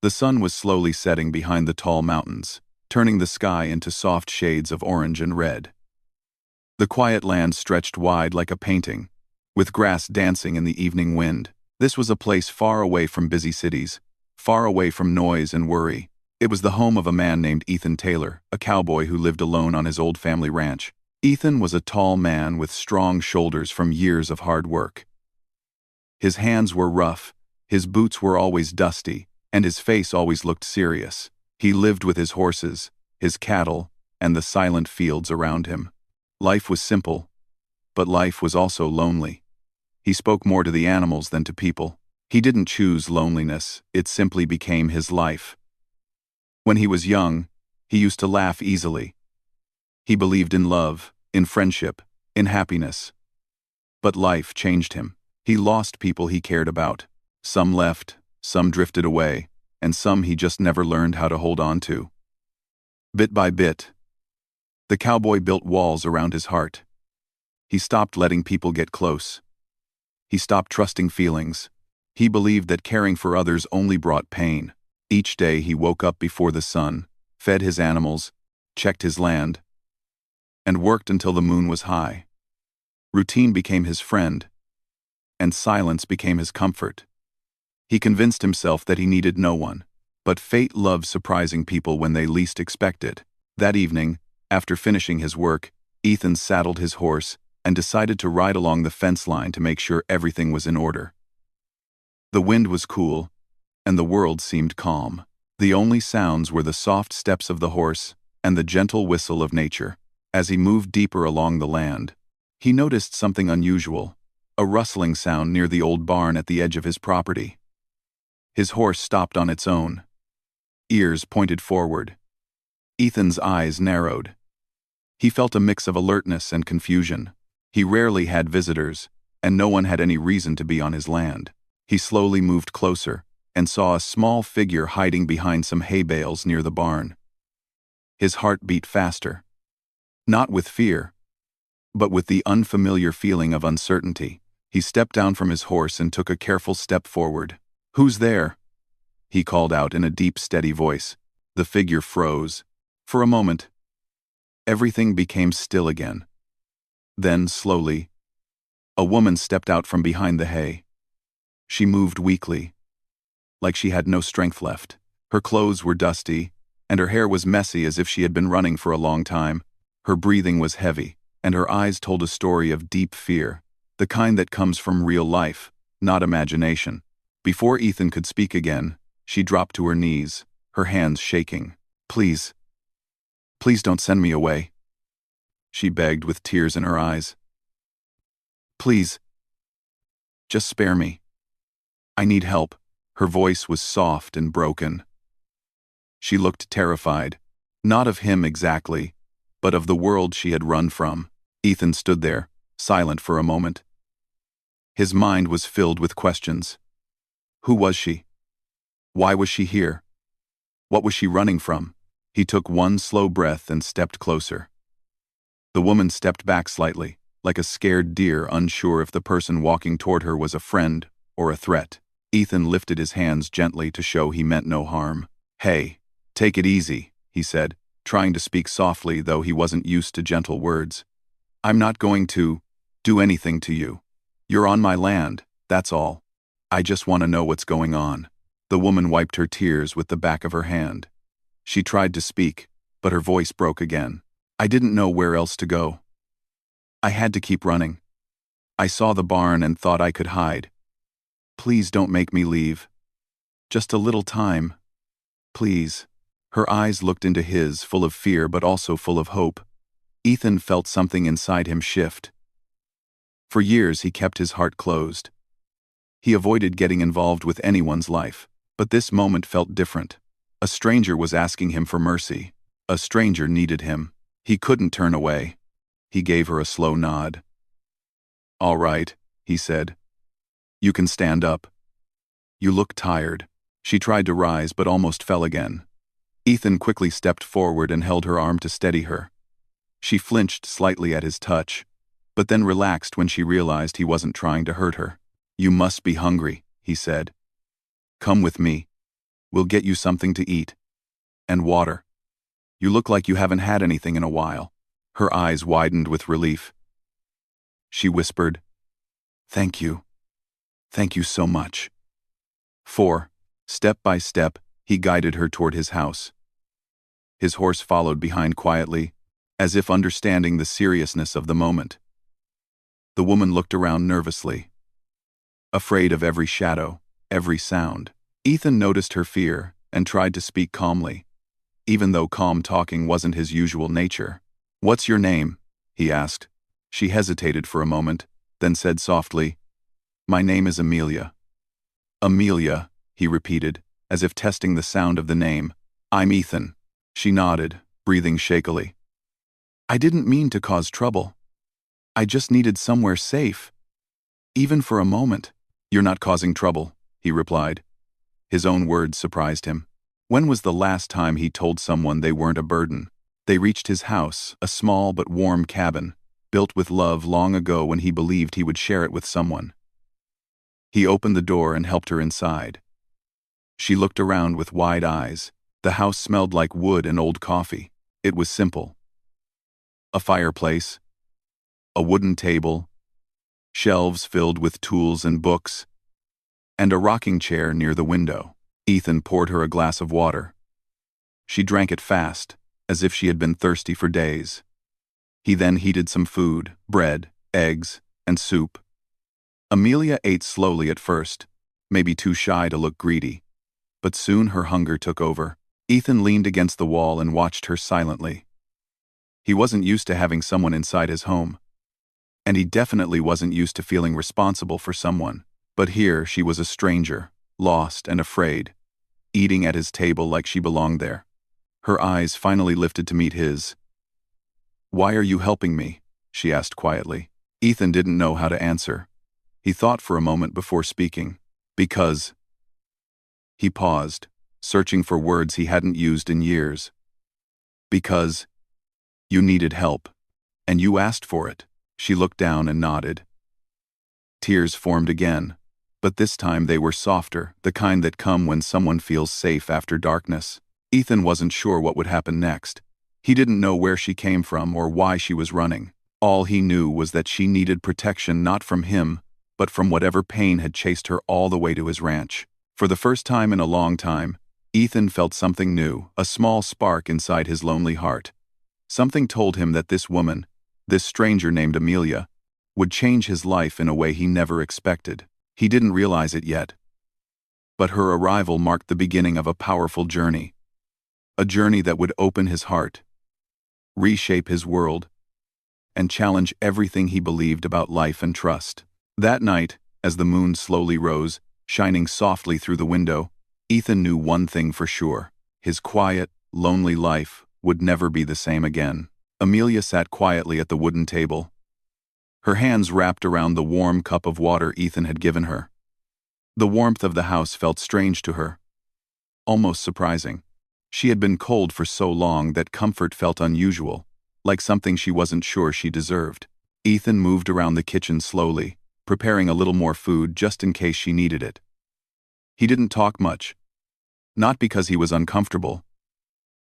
The sun was slowly setting behind the tall mountains, turning the sky into soft shades of orange and red. The quiet land stretched wide like a painting, with grass dancing in the evening wind. This was a place far away from busy cities, far away from noise and worry. It was the home of a man named Ethan Taylor, a cowboy who lived alone on his old family ranch. Ethan was a tall man with strong shoulders from years of hard work. His hands were rough, his boots were always dusty, and his face always looked serious. He lived with his horses, his cattle, and the silent fields around him. Life was simple, but life was also lonely. He spoke more to the animals than to people. He didn't choose loneliness, it simply became his life. When he was young, he used to laugh easily. He believed in love, in friendship, in happiness. But life changed him. He lost people he cared about. Some left, some drifted away, and some he just never learned how to hold on to. Bit by bit, the cowboy built walls around his heart. He stopped letting people get close. He stopped trusting feelings. He believed that caring for others only brought pain. Each day he woke up before the sun, fed his animals, checked his land, and worked until the moon was high. Routine became his friend, and silence became his comfort. He convinced himself that he needed no one, but fate loves surprising people when they least expect it. That evening, after finishing his work, Ethan saddled his horse and decided to ride along the fence line to make sure everything was in order. The wind was cool, and the world seemed calm. The only sounds were the soft steps of the horse and the gentle whistle of nature. As he moved deeper along the land, he noticed something unusual, a rustling sound near the old barn at the edge of his property. His horse stopped on its own. Ears pointed forward. Ethan's eyes narrowed. He felt a mix of alertness and confusion. He rarely had visitors, and no one had any reason to be on his land. He slowly moved closer and saw a small figure hiding behind some hay bales near the barn. His heart beat faster. Not with fear, but with the unfamiliar feeling of uncertainty. He stepped down from his horse and took a careful step forward. "Who's there?" he called out in a deep, steady voice. The figure froze. For a moment, everything became still again. Then, slowly, a woman stepped out from behind the hay. She moved weakly, like she had no strength left. Her clothes were dusty, and her hair was messy as if she had been running for a long time. Her breathing was heavy, and her eyes told a story of deep fear, the kind that comes from real life, not imagination. Before Ethan could speak again, she dropped to her knees, her hands shaking. Please don't send me away," she begged with tears in her eyes. "Please, just spare me. I need help." Her voice was soft and broken. She looked terrified, not of him exactly, but of the world she had run from. Ethan stood there, silent for a moment. His mind was filled with questions. Who was she? Why was she here? What was she running from? He took one slow breath and stepped closer. The woman stepped back slightly, like a scared deer unsure if the person walking toward her was a friend or a threat. Ethan lifted his hands gently to show he meant no harm. "Hey, take it easy," he said, trying to speak softly though he wasn't used to gentle words. "I'm not going to do anything to you. You're on my land, that's all. I just want to know what's going on." The woman wiped her tears with the back of her hand. She tried to speak, but her voice broke again. "I didn't know where else to go. I had to keep running. I saw the barn and thought I could hide. Please don't make me leave. Just a little time. Please." Her eyes looked into his, full of fear but also full of hope. Ethan felt something inside him shift. For years he kept his heart closed. He avoided getting involved with anyone's life, but this moment felt different. A stranger was asking him for mercy. A stranger needed him. He couldn't turn away. He gave her a slow nod. "All right," he said. "You can stand up. You look tired." She tried to rise but almost fell again. Ethan quickly stepped forward and held her arm to steady her. She flinched slightly at his touch, but then relaxed when she realized he wasn't trying to hurt her. "You must be hungry," he said. "Come with me. We'll get you something to eat. And water. You look like you haven't had anything in a while." Her eyes widened with relief. She whispered, "Thank you. Thank you so much." 4. Step by step, he guided her toward his house. His horse followed behind quietly, as if understanding the seriousness of the moment. The woman looked around nervously, afraid of every shadow, every sound. Ethan noticed her fear and tried to speak calmly, even though calm talking wasn't his usual nature. "What's your name?" he asked. She hesitated for a moment, then said softly, "My name is Amelia." "Amelia," he repeated, as if testing the sound of the name. "I'm Ethan." She nodded, breathing shakily. "I didn't mean to cause trouble. I just needed somewhere safe. Even for a moment." "You're not causing trouble," he replied. His own words surprised him. When was the last time he told someone they weren't a burden? They reached his house, a small but warm cabin, built with love long ago when he believed he would share it with someone. He opened the door and helped her inside. She looked around with wide eyes. The house smelled like wood and old coffee. It was simple. A fireplace, a wooden table, shelves filled with tools and books, and a rocking chair near the window. Ethan poured her a glass of water. She drank it fast, as if she had been thirsty for days. He then heated some food, bread, eggs, and soup. Amelia ate slowly at first, maybe too shy to look greedy. But soon her hunger took over. Ethan leaned against the wall and watched her silently. He wasn't used to having someone inside his home. And he definitely wasn't used to feeling responsible for someone. But here she was a stranger, lost and afraid, eating at his table like she belonged there. Her eyes finally lifted to meet his. "Why are you helping me?" she asked quietly. Ethan didn't know how to answer. He thought for a moment before speaking. "Because." He paused, searching for words he hadn't used in years. "Because you needed help, and you asked for it." She looked down and nodded. Tears formed again, but this time they were softer, the kind that come when someone feels safe after darkness. Ethan wasn't sure what would happen next. He didn't know where she came from or why she was running. All he knew was that she needed protection not from him, but from whatever pain had chased her all the way to his ranch. For the first time in a long time, Ethan felt something new, a small spark inside his lonely heart. Something told him that this woman, this stranger named Amelia, would change his life in a way he never expected. He didn't realize it yet. But her arrival marked the beginning of a powerful journey. A journey that would open his heart, reshape his world, and challenge everything he believed about life and trust. That night, as the moon slowly rose, shining softly through the window, Ethan knew one thing for sure. His quiet, lonely life would never be the same again. Amelia sat quietly at the wooden table, her hands wrapped around the warm cup of water Ethan had given her. The warmth of the house felt strange to her, almost surprising. She had been cold for so long that comfort felt unusual, like something she wasn't sure she deserved. Ethan moved around the kitchen slowly, preparing a little more food just in case she needed it. He didn't talk much, not because he was uncomfortable,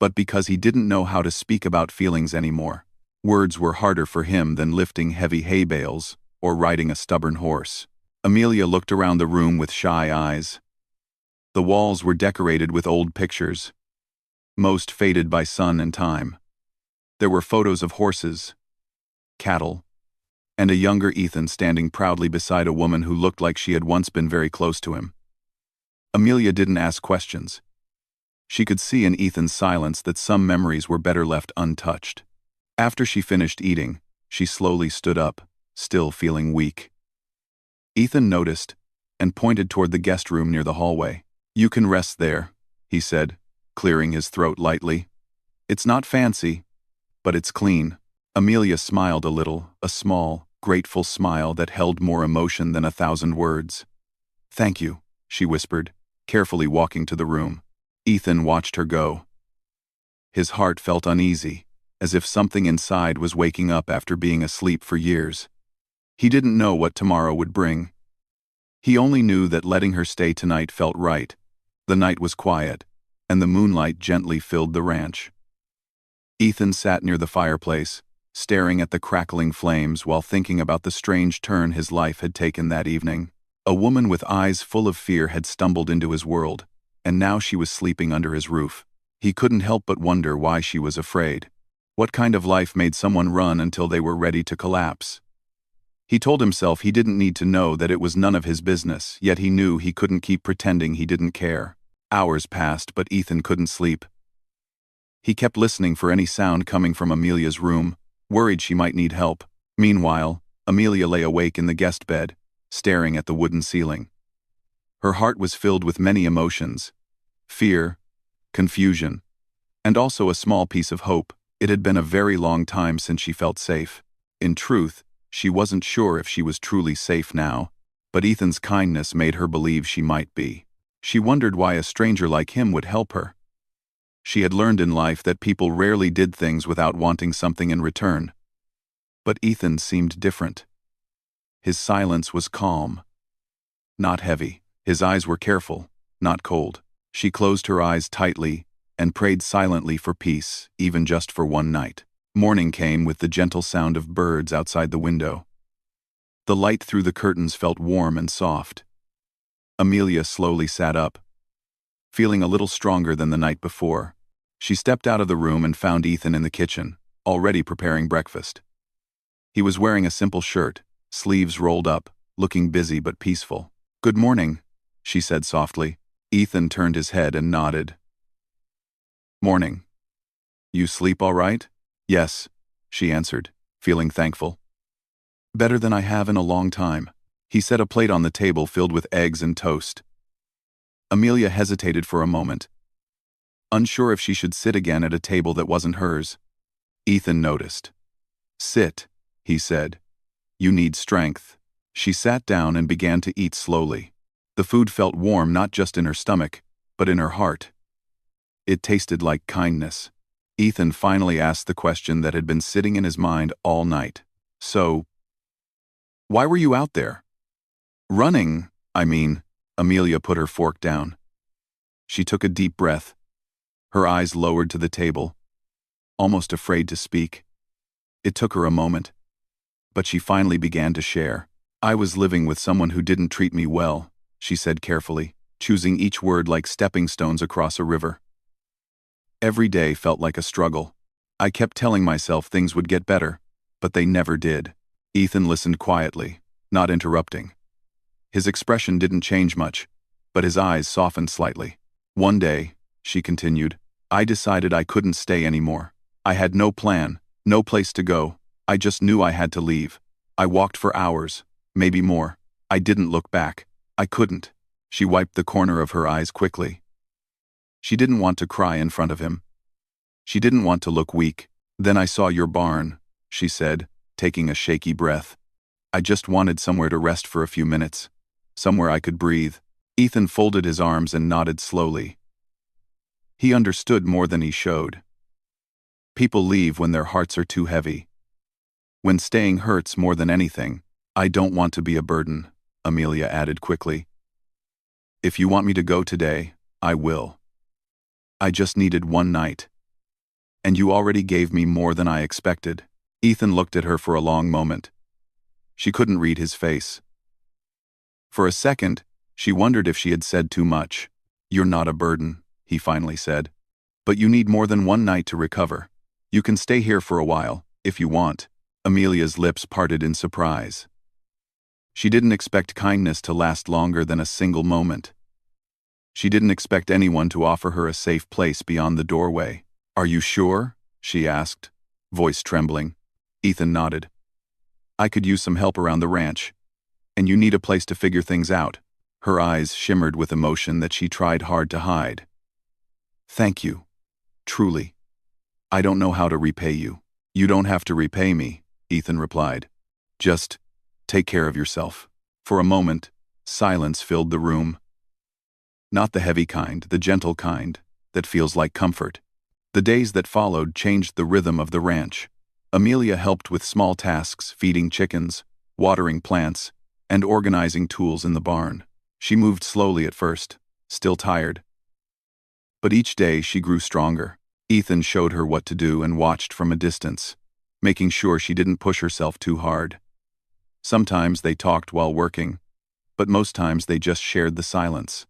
but because he didn't know how to speak about feelings anymore. Words were harder for him than lifting heavy hay bales or riding a stubborn horse. Amelia looked around the room with shy eyes. The walls were decorated with old pictures, most faded by sun and time. There were photos of horses, cattle, and a younger Ethan standing proudly beside a woman who looked like she had once been very close to him. Amelia didn't ask questions. She could see in Ethan's silence that some memories were better left untouched. After she finished eating, she slowly stood up, still feeling weak. Ethan noticed and pointed toward the guest room near the hallway. "You can rest there," he said, clearing his throat lightly. "It's not fancy, but it's clean." Amelia smiled a little, a small, grateful smile that held more emotion than 1,000 words. "Thank you," she whispered, carefully walking to the room. Ethan watched her go. His heart felt uneasy, as if something inside was waking up after being asleep for years. He didn't know what tomorrow would bring. He only knew that letting her stay tonight felt right, The night was quiet, and the moonlight gently filled the ranch. Ethan sat near the fireplace, staring at the crackling flames while thinking about the strange turn his life had taken that evening. A woman with eyes full of fear had stumbled into his world, and now she was sleeping under his roof. He couldn't help but wonder why she was afraid. What kind of life made someone run until they were ready to collapse? He told himself he didn't need to know that it was none of his business, yet he knew he couldn't keep pretending he didn't care. Hours passed, but Ethan couldn't sleep. He kept listening for any sound coming from Amelia's room, worried she might need help. Meanwhile, Amelia lay awake in the guest bed, staring at the wooden ceiling. Her heart was filled with many emotions: fear, confusion, and also a small piece of hope. It had been a very long time since she felt safe. In truth, she wasn't sure if she was truly safe now, but Ethan's kindness made her believe she might be. She wondered why a stranger like him would help her. She had learned in life that people rarely did things without wanting something in return. But Ethan seemed different. His silence was calm, not heavy. His eyes were careful, not cold. She closed her eyes tightly and prayed silently for peace, even just for one night. Morning came with the gentle sound of birds outside the window. The light through the curtains felt warm and soft. Amelia slowly sat up, feeling a little stronger than the night before. She stepped out of the room and found Ethan in the kitchen, already preparing breakfast. He was wearing a simple shirt, sleeves rolled up, looking busy but peaceful. "Good morning," she said softly. Ethan turned his head and nodded. "Morning. You sleep all right?" "Yes," she answered, feeling thankful. "Better than I have in a long time." He set a plate on the table filled with eggs and toast. Amelia hesitated for a moment, unsure if she should sit again at a table that wasn't hers. Ethan noticed. "Sit," he said. "You need strength." She sat down and began to eat slowly. The food felt warm not just in her stomach, but in her heart. It tasted like kindness. Ethan finally asked the question that had been sitting in his mind all night. "So, why were you out there?" "Running, I mean." Amelia put her fork down. She took a deep breath, her eyes lowered to the table, almost afraid to speak. It took her a moment, but she finally began to share. "I was living with someone who didn't treat me well," she said carefully, choosing each word like stepping stones across a river. "Every day felt like a struggle. I kept telling myself things would get better, but they never did." Ethan listened quietly, not interrupting. His expression didn't change much, but his eyes softened slightly. "One day," she continued, "I decided I couldn't stay anymore. I had no plan, no place to go. I just knew I had to leave. I walked for hours, maybe more. I didn't look back. I couldn't." She wiped the corner of her eyes quickly. She didn't want to cry in front of him. She didn't want to look weak. "Then I saw your barn," she said, taking a shaky breath. "I just wanted somewhere to rest for a few minutes. Somewhere I could breathe." Ethan folded his arms and nodded slowly. He understood more than he showed. People leave when their hearts are too heavy. When staying hurts more than anything. "I don't want to be a burden," Amelia added quickly. "If you want me to go today, I will. I just needed one night. And you already gave me more than I expected." Ethan looked at her for a long moment. She couldn't read his face. For a second, she wondered if she had said too much. "You're not a burden," he finally said. "But you need more than one night to recover. You can stay here for a while, if you want." Amelia's lips parted in surprise. She didn't expect kindness to last longer than a single moment. She didn't expect anyone to offer her a safe place beyond the doorway. "Are you sure?" she asked, voice trembling. Ethan nodded. "I could use some help around the ranch. And you need a place to figure things out." Her eyes shimmered with emotion that she tried hard to hide. "Thank you. Truly. I don't know how to repay you." "You don't have to repay me," Ethan replied. "Just take care of yourself." For a moment, silence filled the room. Not the heavy kind, the gentle kind, that feels like comfort. The days that followed changed the rhythm of the ranch. Amelia helped with small tasks, feeding chickens, watering plants, and organizing tools in the barn. She moved slowly at first, still tired, But each day she grew stronger. Ethan showed her what to do and watched from a distance, making sure she didn't push herself too hard. Sometimes they talked while working, but most times they just shared the silence.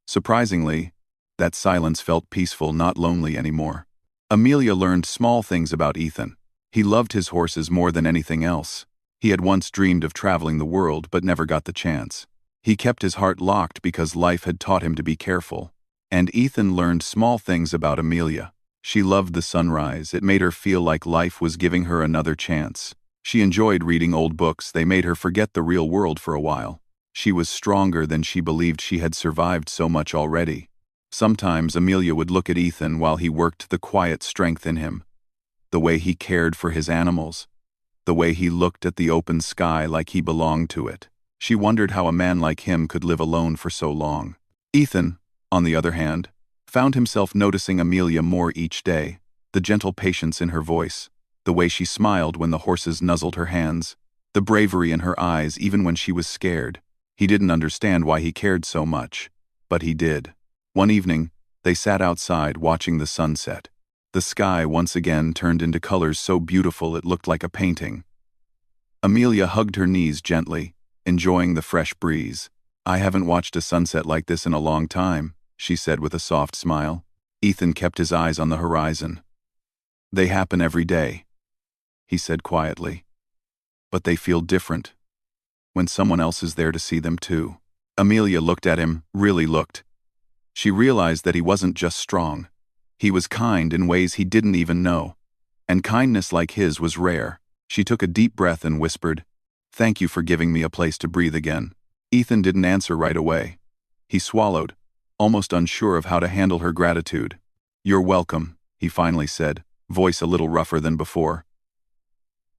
Surprisingly, that silence felt peaceful, not lonely anymore. Amelia learned small things about Ethan. He loved his horses more than anything else. He had once dreamed of traveling the world but never got the chance. He kept his heart locked because life had taught him to be careful. And Ethan learned small things about Amelia. She loved the sunrise. It made her feel like life was giving her another chance. She enjoyed reading old books. They made her forget the real world for a while. She was stronger than she believed. She had survived so much already. Sometimes Amelia would look at Ethan while he worked, the quiet strength in him, the way he cared for his animals, the way he looked at the open sky like he belonged to it. She wondered how a man like him could live alone for so long. Ethan, on the other hand, found himself noticing Amelia more each day, the gentle patience in her voice, the way she smiled when the horses nuzzled her hands, the bravery in her eyes even when she was scared. He didn't understand why he cared so much, but he did. One evening, they sat outside watching the sunset. The sky once again turned into colors so beautiful it looked like a painting. Amelia hugged her knees gently, enjoying the fresh breeze. "I haven't watched a sunset like this in a long time," she said with a soft smile. Ethan kept his eyes on the horizon. "They happen every day," he said quietly. "But they feel different when someone else is there to see them too." Amelia looked at him, really looked. She realized that he wasn't just strong. He was kind in ways he didn't even know. And kindness like his was rare. She took a deep breath and whispered, "Thank you for giving me a place to breathe again." Ethan didn't answer right away. He swallowed, almost unsure of how to handle her gratitude. "You're welcome," he finally said, voice a little rougher than before.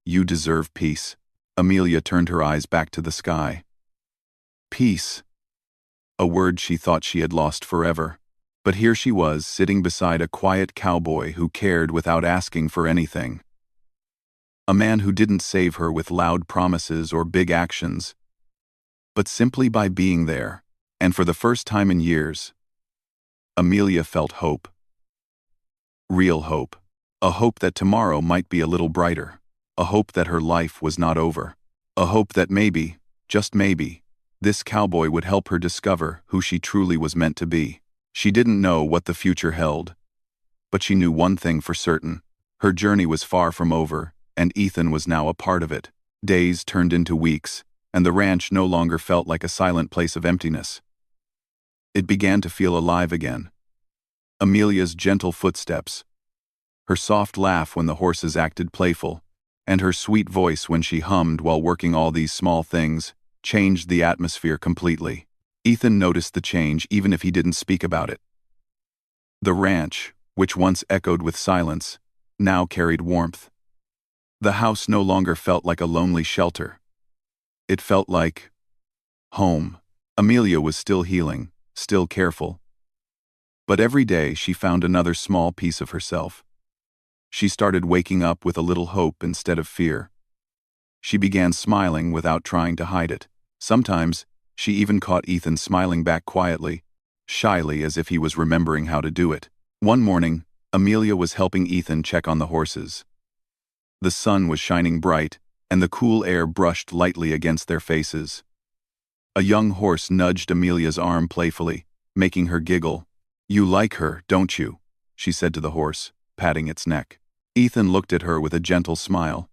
"You deserve peace." Amelia turned her eyes back to the sky. Peace. A word she thought she had lost forever. But here she was, sitting beside a quiet cowboy who cared without asking for anything. A man who didn't save her with loud promises or big actions, but simply by being there. And for the first time in years, Amelia felt hope. Real hope. A hope that tomorrow might be a little brighter. A hope that her life was not over. A hope that maybe, just maybe, this cowboy would help her discover who she truly was meant to be. She didn't know what the future held, but she knew one thing for certain. Her journey was far from over, and Ethan was now a part of it. Days turned into weeks, and the ranch no longer felt like a silent place of emptiness. It began to feel alive again. Amelia's gentle footsteps, her soft laugh when the horses acted playful, and her sweet voice when she hummed while working, all these small things changed the atmosphere completely. Ethan noticed the change even if he didn't speak about it. The ranch, which once echoed with silence, now carried warmth. The house no longer felt like a lonely shelter. It felt like home. Amelia was still healing, still careful. But every day she found another small piece of herself. She started waking up with a little hope instead of fear. She began smiling without trying to hide it. Sometimes, she even caught Ethan smiling back quietly, shyly, as if he was remembering how to do it. One morning, Amelia was helping Ethan check on the horses. The sun was shining bright, and the cool air brushed lightly against their faces. A young horse nudged Amelia's arm playfully, making her giggle. "You like her, don't you?" she said to the horse, patting its neck. Ethan looked at her with a gentle smile.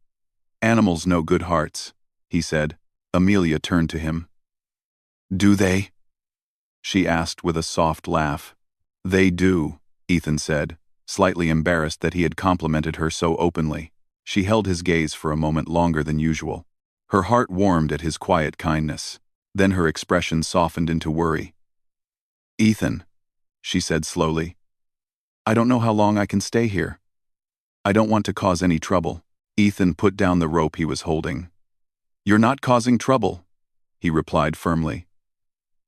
"Animals know good hearts," he said. Amelia turned to him. "Do they?" she asked with a soft laugh. "They do," Ethan said, slightly embarrassed that he had complimented her so openly. She held his gaze for a moment longer than usual. Her heart warmed at his quiet kindness. Then her expression softened into worry. "Ethan," she said slowly, "I don't know how long I can stay here. I don't want to cause any trouble." Ethan put down the rope he was holding. "You're not causing trouble," he replied firmly.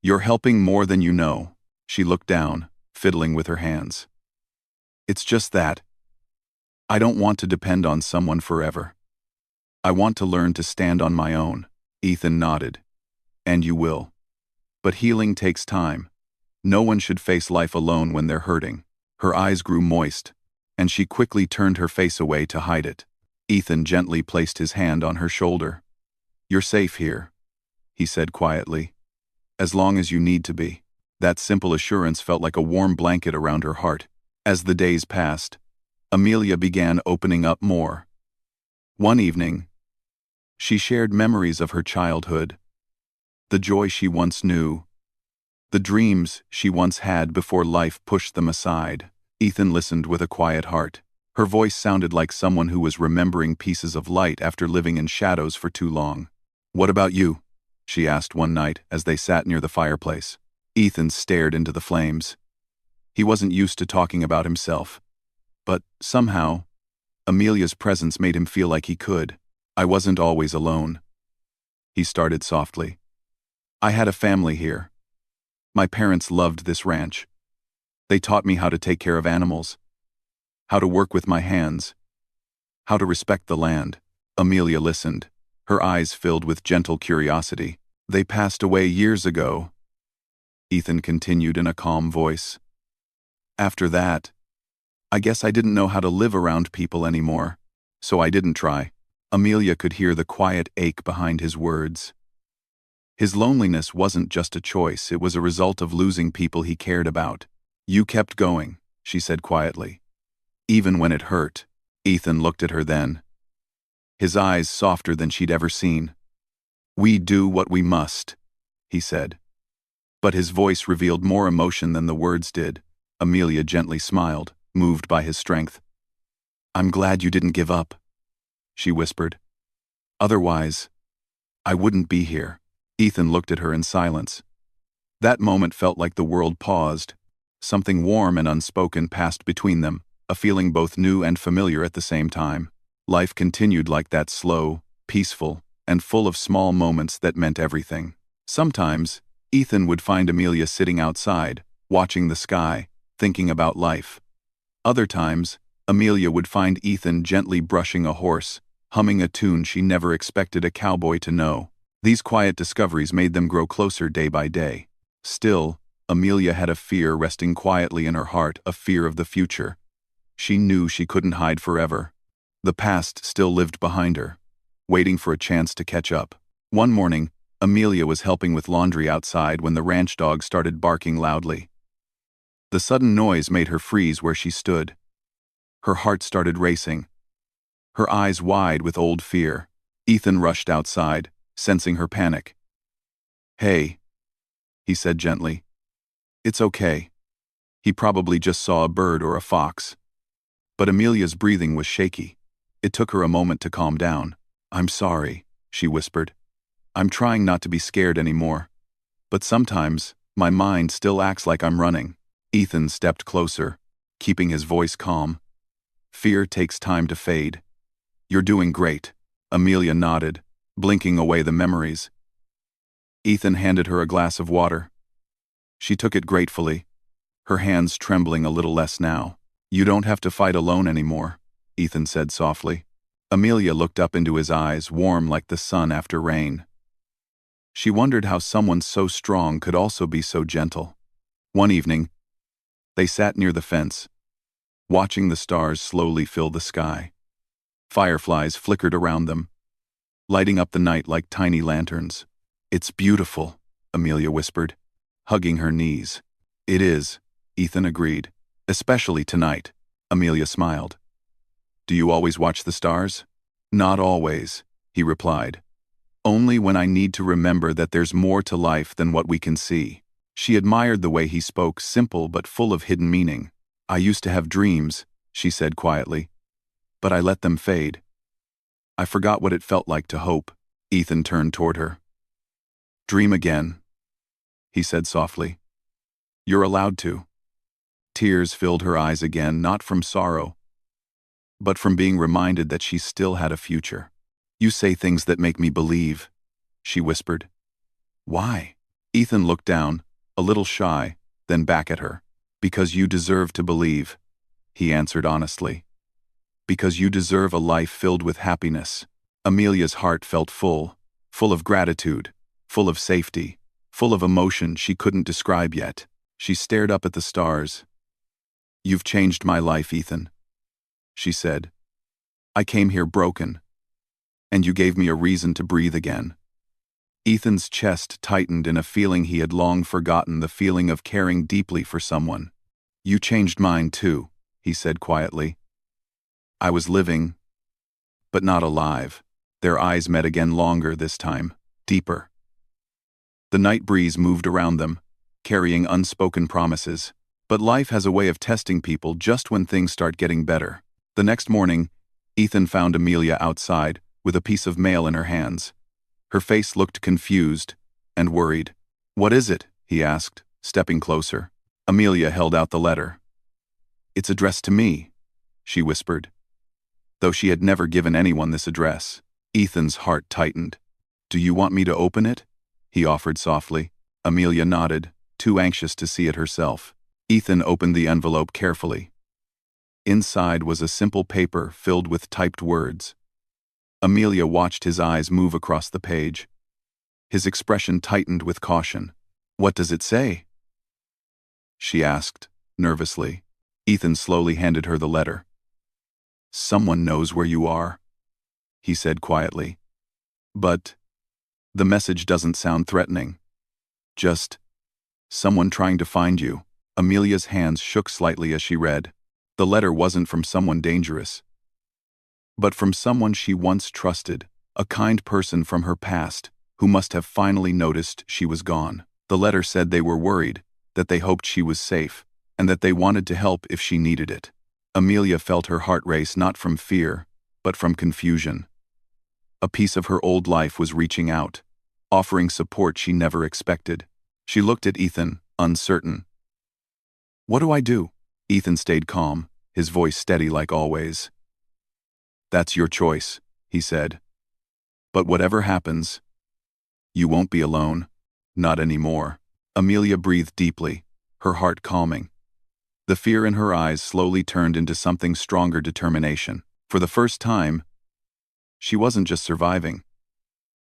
"You're helping more than you know." She looked down, fiddling with her hands. "It's just that I don't want to depend on someone forever. I want to learn to stand on my own." Ethan nodded. "And you will. But healing takes time. No one should face life alone when they're hurting. Her eyes grew moist, and she quickly turned her face away to hide it. Ethan gently placed his hand on her shoulder. "You're safe here," he said quietly. "As long as you need to be." That simple assurance felt like a warm blanket around her heart. As the days passed, Amelia began opening up more. One evening, she shared memories of her childhood, the joy she once knew, the dreams she once had before life pushed them aside. Ethan listened with a quiet heart. Her voice sounded like someone who was remembering pieces of light after living in shadows for too long. "What about you?" she asked one night as they sat near the fireplace. Ethan stared into the flames. He wasn't used to talking about himself, but somehow, Amelia's presence made him feel like he could. "I wasn't always alone," he started softly. "I had a family here. My parents loved this ranch. They taught me how to take care of animals, how to work with my hands, how to respect the land." Amelia listened, her eyes filled with gentle curiosity. "They passed away years ago," Ethan continued in a calm voice. "After that, I guess I didn't know how to live around people anymore, so I didn't try." Amelia could hear the quiet ache behind his words. His loneliness wasn't just a choice, it was a result of losing people he cared about. "You kept going," she said quietly. "Even when it hurt." Ethan looked at her then, his eyes softer than she'd ever seen. "We do what we must," he said. But his voice revealed more emotion than the words did. Amelia gently smiled, moved by his strength. "I'm glad you didn't give up," she whispered. "Otherwise, I wouldn't be here." Ethan looked at her in silence. That moment felt like the world paused. Something warm and unspoken passed between them, a feeling both new and familiar at the same time. Life continued like that, slow, peaceful, and full of small moments that meant everything. Sometimes, Ethan would find Amelia sitting outside, watching the sky, thinking about life. Other times, Amelia would find Ethan gently brushing a horse, humming a tune she never expected a cowboy to know. These quiet discoveries made them grow closer day by day. Still, Amelia had a fear resting quietly in her heart, a fear of the future. She knew she couldn't hide forever. The past still lived behind her, waiting for a chance to catch up. One morning, Amelia was helping with laundry outside when the ranch dog started barking loudly. The sudden noise made her freeze where she stood. Her heart started racing, her eyes wide with old fear. Ethan rushed outside, sensing her panic. "Hey," he said gently. "It's okay. He probably just saw a bird or a fox." But Amelia's breathing was shaky. It took her a moment to calm down. "I'm sorry," she whispered. "I'm trying not to be scared anymore. But sometimes, my mind still acts like I'm running." Ethan stepped closer, keeping his voice calm. "Fear takes time to fade. You're doing great." Amelia nodded, blinking away the memories. Ethan handed her a glass of water. She took it gratefully, her hands trembling a little less now. "You don't have to fight alone anymore," Ethan said softly. Amelia looked up into his eyes, warm like the sun after rain. She wondered how someone so strong could also be so gentle. One evening, they sat near the fence, watching the stars slowly fill the sky. Fireflies flickered around them, lighting up the night like tiny lanterns. "It's beautiful," Amelia whispered, hugging her knees. "It is," Ethan agreed. "Especially tonight." Amelia smiled. "Do you always watch the stars?" "Not always," he replied. "Only when I need to remember that there's more to life than what we can see." She admired the way he spoke, simple but full of hidden meaning. "I used to have dreams," she said quietly, "but I let them fade. I forgot what it felt like to hope." Ethan turned toward her. "Dream again," he said softly. "You're allowed to." Tears filled her eyes again, not from sorrow, but from being reminded that she still had a future. "You say things that make me believe," she whispered. "Why?" Ethan looked down, a little shy, then back at her. "Because you deserve to believe," he answered honestly. "Because you deserve a life filled with happiness." Amelia's heart felt full of gratitude, full of safety, full of emotion she couldn't describe yet. She stared up at the stars. "You've changed my life, Ethan," she said. "I came here broken, and you gave me a reason to breathe again." Ethan's chest tightened in a feeling he had long forgotten, the feeling of caring deeply for someone. "You changed mine too," he said quietly. "I was living, but not alive." Their eyes met again, longer this time, deeper. The night breeze moved around them, carrying unspoken promises. But life has a way of testing people just when things start getting better. The next morning, Ethan found Amelia outside, with a piece of mail in her hands. Her face looked confused and worried. "What is it?" he asked, stepping closer. Amelia held out the letter. "It's addressed to me," she whispered. Though she had never given anyone this address, Ethan's heart tightened. "Do you want me to open it?" he offered softly. Amelia nodded, too anxious to see it herself. Ethan opened the envelope carefully. Inside was a simple paper filled with typed words. Amelia watched his eyes move across the page. His expression tightened with caution. "What does it say?" she asked, nervously. Ethan slowly handed her the letter. "Someone knows where you are," he said quietly. "But the message doesn't sound threatening. Just someone trying to find you." Amelia's hands shook slightly as she read. The letter wasn't from someone dangerous, but from someone she once trusted, a kind person from her past, who must have finally noticed she was gone. The letter said they were worried, that they hoped she was safe, and that they wanted to help if she needed it. Amelia felt her heart race, not from fear, but from confusion. A piece of her old life was reaching out, offering support she never expected. She looked at Ethan, uncertain. "What do I do?" Ethan stayed calm, his voice steady like always. "That's your choice," he said. "But whatever happens, you won't be alone. Not anymore." Amelia breathed deeply, her heart calming. The fear in her eyes slowly turned into something stronger: determination. For the first time, she wasn't just surviving.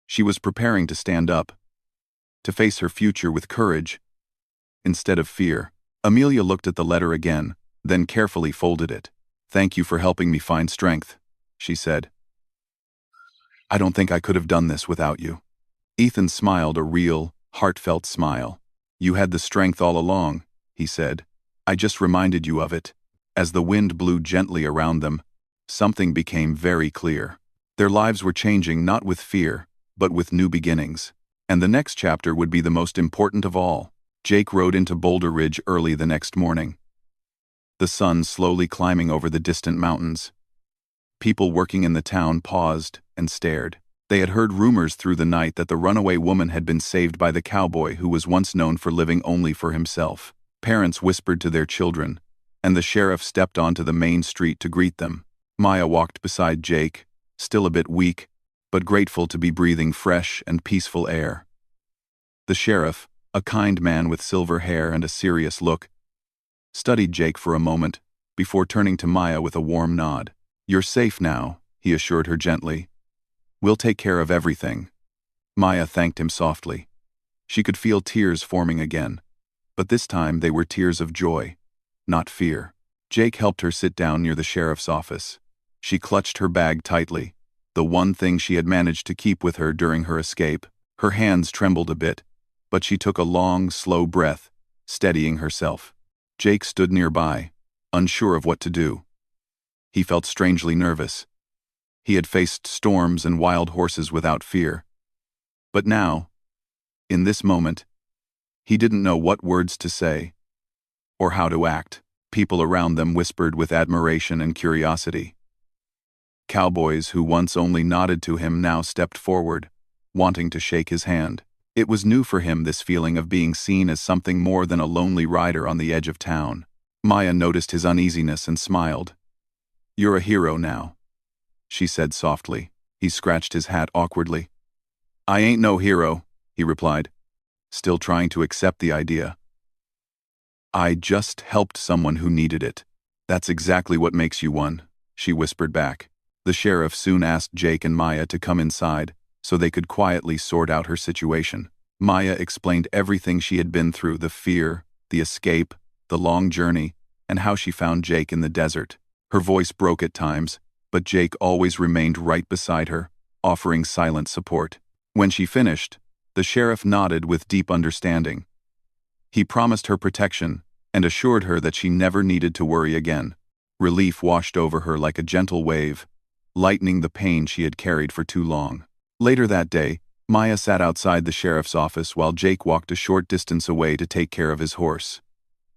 She was preparing to stand up, to face her future with courage, instead of fear. Amelia looked at the letter again, then carefully folded it. "Thank you for helping me find strength," she said. "I don't think I could have done this without you." Ethan smiled, a real, heartfelt smile. "You had the strength all along," he said. "I just reminded you of it." As the wind blew gently around them, something became very clear. Their lives were changing, not with fear, but with new beginnings. And the next chapter would be the most important of all. Jake rode into Boulder Ridge early the next morning, the sun slowly climbing over the distant mountains. People working in the town paused and stared. They had heard rumors through the night that the runaway woman had been saved by the cowboy who was once known for living only for himself. Parents whispered to their children, and the sheriff stepped onto the main street to greet them. Maya walked beside Jake, still a bit weak, but grateful to be breathing fresh and peaceful air. The sheriff, a kind man with silver hair and a serious look, studied Jake for a moment, before turning to Maya with a warm nod. "You're safe now," he assured her gently. "We'll take care of everything." Maya thanked him softly. She could feel tears forming again, but this time they were tears of joy, not fear. Jake helped her sit down near the sheriff's office. She clutched her bag tightly, the one thing she had managed to keep with her during her escape. Her hands trembled a bit, but she took a long, slow breath, steadying herself. Jake stood nearby, unsure of what to do. He felt strangely nervous. He had faced storms and wild horses without fear. But now, in this moment, he didn't know what words to say or how to act. People around them whispered with admiration and curiosity. Cowboys who once only nodded to him now stepped forward, wanting to shake his hand. It was new for him, this feeling of being seen as something more than a lonely rider on the edge of town. Maya noticed his uneasiness and smiled. "You're a hero now," she said softly. He scratched his hat awkwardly. "I ain't no hero," he replied, still trying to accept the idea. "I just helped someone who needed it." "That's exactly what makes you one," she whispered back. The sheriff soon asked Jake and Maya to come inside, so they could quietly sort out her situation. Maya explained everything she had been through: the fear, the escape, the long journey, and how she found Jake in the desert. Her voice broke at times, but Jake always remained right beside her, offering silent support. When she finished, the sheriff nodded with deep understanding. He promised her protection and assured her that she never needed to worry again. Relief washed over her like a gentle wave, lightening the pain she had carried for too long. Later that day, Maya sat outside the sheriff's office while Jake walked a short distance away to take care of his horse.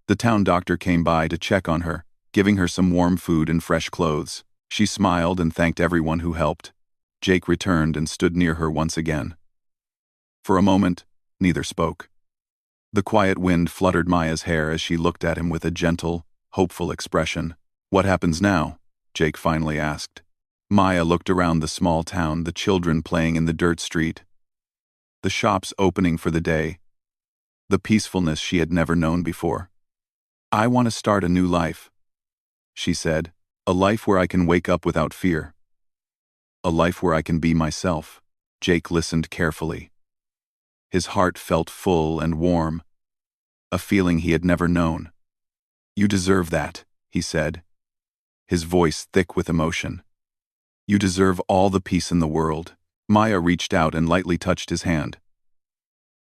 The town doctor came by to check on her, giving her some warm food and fresh clothes. She smiled and thanked everyone who helped. Jake returned and stood near her once again. For a moment, neither spoke. The quiet wind fluttered Maya's hair as she looked at him with a gentle, hopeful expression. "What happens now?" Jake finally asked. Maya looked around the small town, the children playing in the dirt street, the shops opening for the day, the peacefulness she had never known before. "I want to start a new life," she said, "a life where I can wake up without fear. A life where I can be myself." Jake listened carefully. His heart felt full and warm, a feeling he had never known. "You deserve that," he said, his voice thick with emotion. "You deserve all the peace in the world." Maya reached out and lightly touched his hand.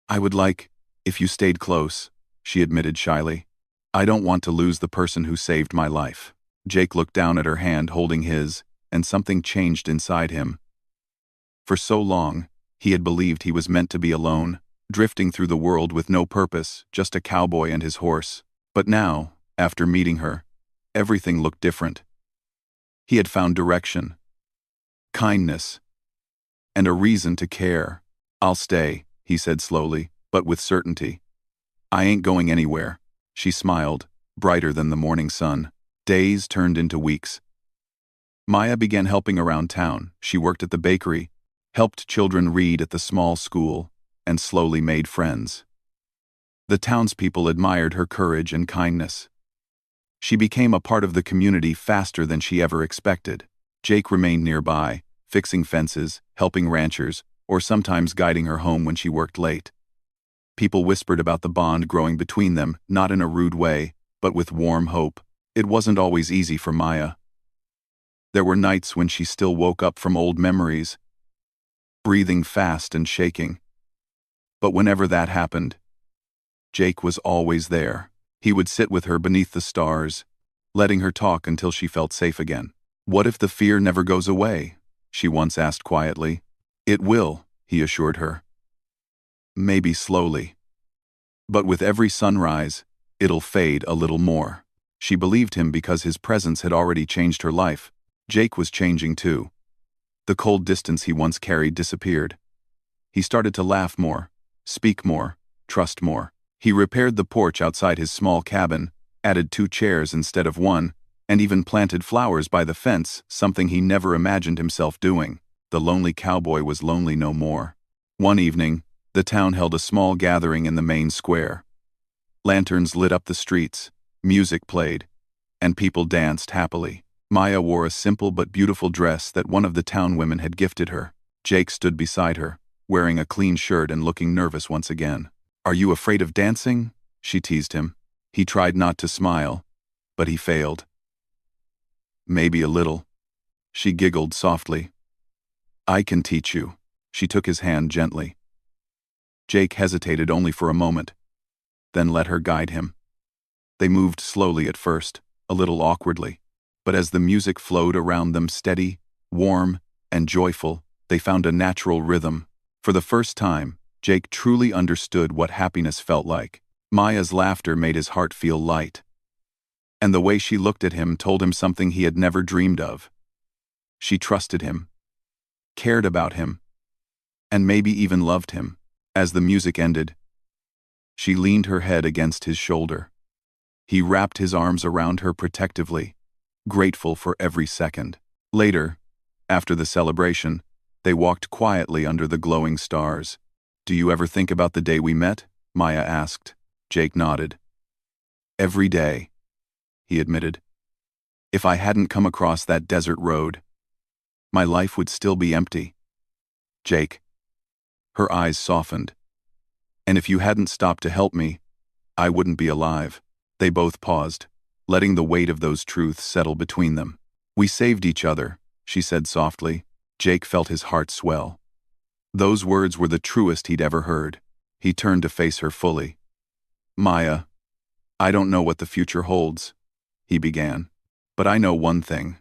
"I would like, if you stayed close," she admitted shyly. "I don't want to lose the person who saved my life." Jake looked down at her hand holding his, and something changed inside him. For so long, he had believed he was meant to be alone, drifting through the world with no purpose, just a cowboy and his horse. But now, after meeting her, everything looked different. He had found direction, kindness, and a reason to care. "I'll stay," he said slowly, but with certainty. "I ain't going anywhere." She smiled, brighter than the morning sun. Days turned into weeks. Maya began helping around town. She worked at the bakery, helped children read at the small school, and slowly made friends. The townspeople admired her courage and kindness. She became a part of the community faster than she ever expected. Jake remained nearby, fixing fences, helping ranchers, or sometimes guiding her home when she worked late. People whispered about the bond growing between them, not in a rude way, but with warm hope. It wasn't always easy for Maya. There were nights when she still woke up from old memories, breathing fast and shaking. But whenever that happened, Jake was always there. He would sit with her beneath the stars, letting her talk until she felt safe again. "What if the fear never goes away?" she once asked quietly. "It will," he assured her. "Maybe slowly. But with every sunrise, it'll fade a little more." She believed him because his presence had already changed her life. Jake was changing too. The cold distance he once carried disappeared. He started to laugh more, speak more, trust more. He repaired the porch outside his small cabin, added 2 chairs instead of 1, and even planted flowers by the fence, something he never imagined himself doing. The lonely cowboy was lonely no more. One evening, the town held a small gathering in the main square. Lanterns lit up the streets, music played, and people danced happily. Maya wore a simple but beautiful dress that one of the town women had gifted her. Jake stood beside her, wearing a clean shirt and looking nervous once again. "Are you afraid of dancing?" she teased him. He tried not to smile, but he failed. "Maybe a little." She giggled softly. "I can teach you." She took his hand gently. Jake hesitated only for a moment, then let her guide him. They moved slowly at first, a little awkwardly, but as the music flowed around them steady, warm, and joyful, they found a natural rhythm. For the first time, Jake truly understood what happiness felt like. Maya's laughter made his heart feel light. And the way she looked at him told him something he had never dreamed of. She trusted him, cared about him, and maybe even loved him. As the music ended, she leaned her head against his shoulder. He wrapped his arms around her protectively, grateful for every second. Later, after the celebration, they walked quietly under the glowing stars. "Do you ever think about the day we met?" Maya asked. Jake nodded. "Every day," he admitted. "If I hadn't come across that desert road, my life would still be empty." "Jake." Her eyes softened. "And if you hadn't stopped to help me, I wouldn't be alive. They both paused, letting the weight of those truths settle between them. We saved each other, she said softly. Jake felt his heart swell. Those words were the truest he'd ever heard. He turned to face her fully. Maya, I don't know what the future holds, he began. But I know one thing.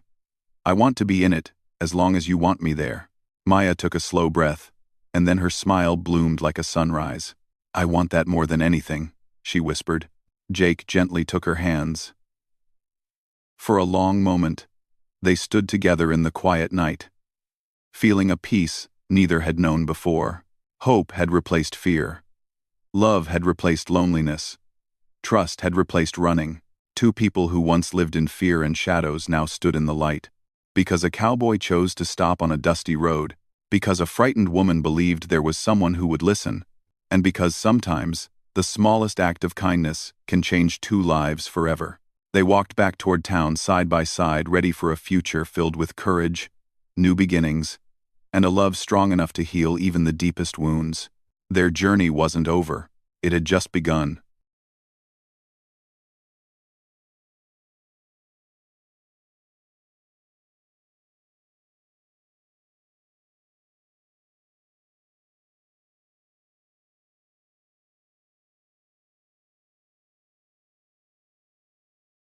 I want to be in it, as long as you want me there. Maya took a slow breath, and then her smile bloomed like a sunrise. I want that more than anything, she whispered. Jake gently took her hands. For a long moment, they stood together in the quiet night, feeling a peace neither had known before. Hope had replaced fear. Love had replaced loneliness. Trust had replaced running. Two people who once lived in fear and shadows now stood in the light. Because a cowboy chose to stop on a dusty road, because a frightened woman believed there was someone who would listen, and because sometimes the smallest act of kindness can change two lives forever. They walked back toward town side by side, ready for a future filled with courage, new beginnings, and a love strong enough to heal even the deepest wounds. Their journey wasn't over. It had just begun.